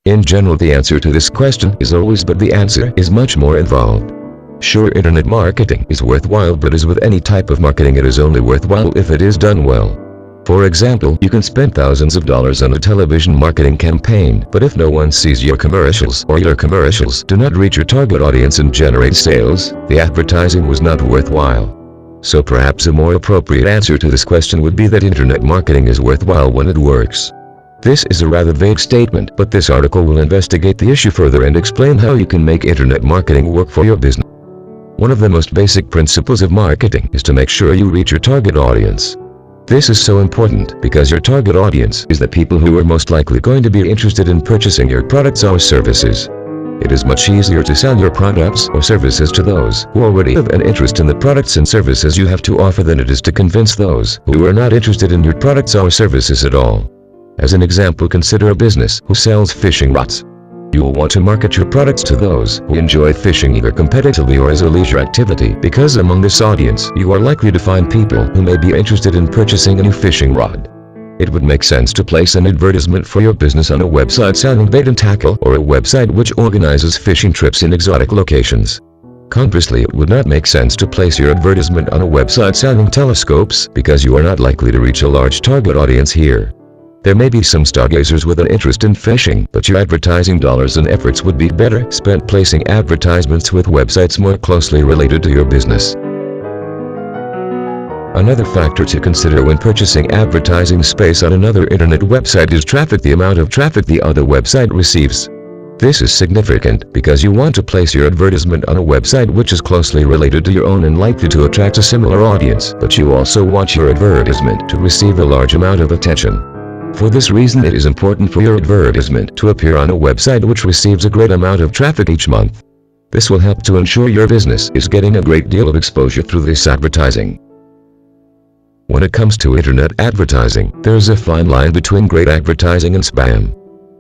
In general, the answer to this question is always, but the answer is much more involved. Sure, internet marketing is worthwhile, but as with any type of marketing, it is only worthwhile if it is done well. For example, you can spend thousands of dollars on a television marketing campaign, but if no one sees your commercials, or your commercials do not reach your target audience and generate sales, the advertising was not worthwhile. So perhaps a more appropriate answer to this question would be that internet marketing is worthwhile when it works. This is a rather vague statement, but this article will investigate the issue further and explain how you can make internet marketing work for your business. One of the most basic principles of marketing is to make sure you reach your target audience. This is so important because your target audience is the people who are most likely going to be interested in purchasing your products or services. It is much easier to sell your products or services to those who already have an interest in the products and services you have to offer than it is to convince those who are not interested in your products or services at all. As an example, consider a business who sells fishing rods. You will want to market your products to those who enjoy fishing either competitively or as a leisure activity, because among this audience you are likely to find people who may be interested in purchasing a new fishing rod. It would make sense to place an advertisement for your business on a website selling bait and tackle, or a website which organizes fishing trips in exotic locations. Conversely, it would not make sense to place your advertisement on a website selling telescopes, because you are not likely to reach a large target audience here. There may be some stargazers with an interest in fishing, but your advertising dollars and efforts would be better spent placing advertisements with websites more closely related to your business. Another factor to consider when purchasing advertising space on another internet website is traffic, the amount of traffic the other website receives. This is significant because you want to place your advertisement on a website which is closely related to your own and likely to attract a similar audience, but you also want your advertisement to receive a large amount of attention. For this reason, it is important for your advertisement to appear on a website which receives a great amount of traffic each month. This will help to ensure your business is getting a great deal of exposure through this advertising. When it comes to internet advertising, there is a fine line between great advertising and spam.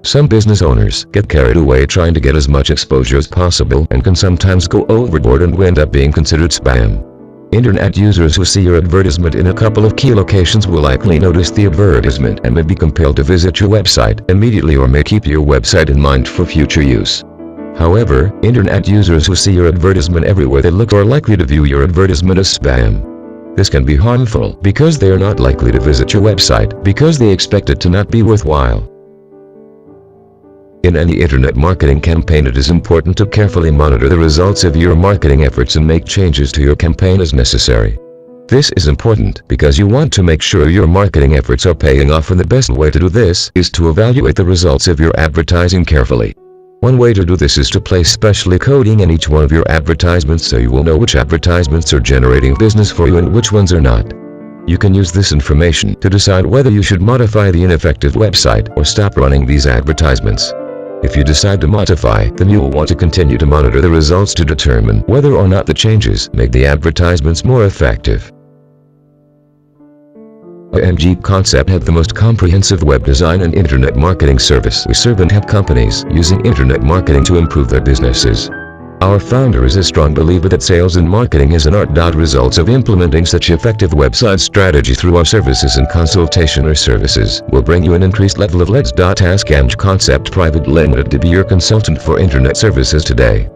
Some business owners get carried away trying to get as much exposure as possible and can sometimes go overboard and end up being considered spam. Internet users who see your advertisement in a couple of key locations will likely notice the advertisement and may be compelled to visit your website immediately, or may keep your website in mind for future use. However, internet users who see your advertisement everywhere they look are likely to view your advertisement as spam. This can be harmful because they are not likely to visit your website because they expect it to not be worthwhile. In any internet marketing campaign, it is important to carefully monitor the results of your marketing efforts and make changes to your campaign as necessary. This is important because you want to make sure your marketing efforts are paying off, and the best way to do this is to evaluate the results of your advertising carefully. One way to do this is to place special coding in each one of your advertisements so you will know which advertisements are generating business for you and which ones are not. You can use this information to decide whether you should modify the ineffective website or stop running these advertisements. If you decide to modify, then you will want to continue to monitor the results to determine whether or not the changes make the advertisements more effective. AMG Concept have the most comprehensive web design and internet marketing service. We serve and help companies using internet marketing to improve their businesses. Our founder is a strong believer that sales and marketing is an art. Results of implementing such effective website strategy through our services and consultation or services will bring you an increased level of leads. Ask AMG Concept Pte Ltd to be your consultant for internet services today.